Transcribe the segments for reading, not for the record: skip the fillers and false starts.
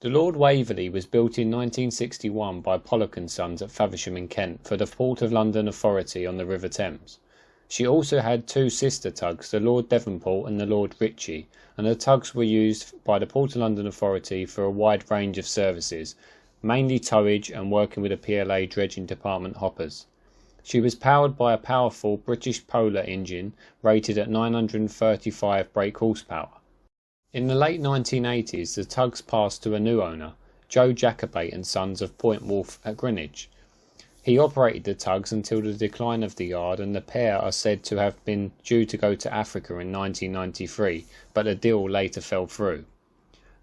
The Lord Waverley was built in 1961 by Pollock and Sons at Faversham in Kent for the Port of London Authority on the River Thames. She also had two sister tugs, the Lord Devonport and the Lord Ritchie, and the tugs were used by the Port of London Authority for a wide range of services, mainly towage and working with the PLA dredging department hoppers. She was powered by a powerful British Polar engine rated at 935 brake horsepower. In the late 1980s, the tugs passed to a new owner, Joe Jacobate and Sons of Point Wolf at Greenwich. He operated the tugs until the decline of the yard, and the pair are said to have been due to go to Africa in 1993, but the deal later fell through.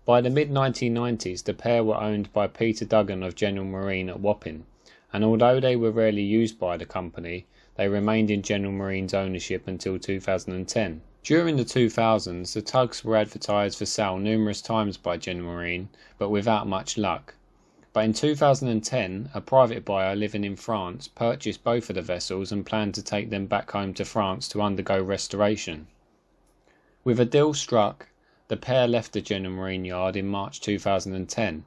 By the mid-1990s, the pair were owned by Peter Duggan of General Marine at Wapping, and although they were rarely used by the company, they remained in General Marine's ownership until 2010. During the 2000s, the tugs were advertised for sale numerous times by General Marine, but without much luck. But in 2010, a private buyer living in France purchased both of the vessels and planned to take them back home to France to undergo restoration. With a deal struck, the pair left the General Marine yard in March 2010.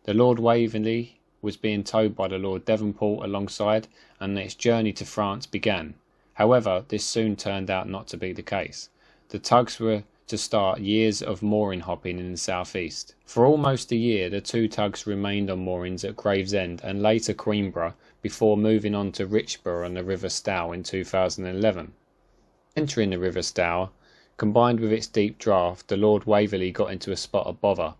The Lord Waverley was being towed by the Lord Devonport alongside, and its journey to France began. However, this soon turned out not to be the case. The tugs were to start years of mooring hopping in the southeast. For almost a year, the two tugs remained on moorings at Gravesend and later Queenborough before moving on to Richborough on the River Stour in 2011. Entering the River Stour, combined with its deep draught, the Lord Waverley got into a spot of bother,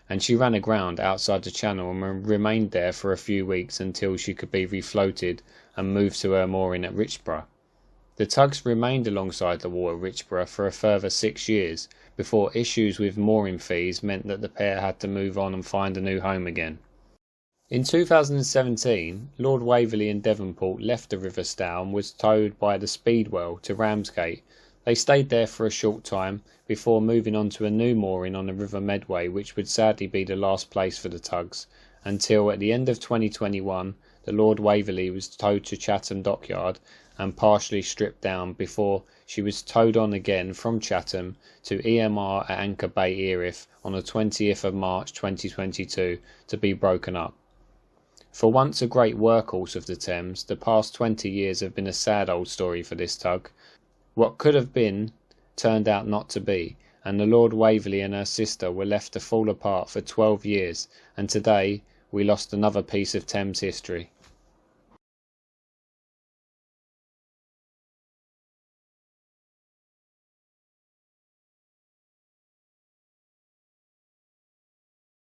and she ran aground outside the channel and remained there for a few weeks until she could be refloated and moved to her mooring at Richborough. The tugs remained alongside the wall at Richborough for a further 6 years, before issues with mooring fees meant that the pair had to move on and find a new home again. In 2017, Lord Waverley and Devonport left the River Stour and was towed by the Speedwell to Ramsgate. They stayed there for a short time before moving on to a new mooring on the River Medway, which would sadly be the last place for the tugs, until at the end of 2021 the Lord Waverley was towed to Chatham Dockyard and partially stripped down before she was towed on again from Chatham to EMR at Anchor Bay, Erith on the 20th of March 2022 to be broken up. For once a great workhorse of the Thames, the past 20 years have been a sad old story for this tug. What could have been turned out not to be, and the Lord Waverley and her sister were left to fall apart for 12 years, and today we lost another piece of Thames history.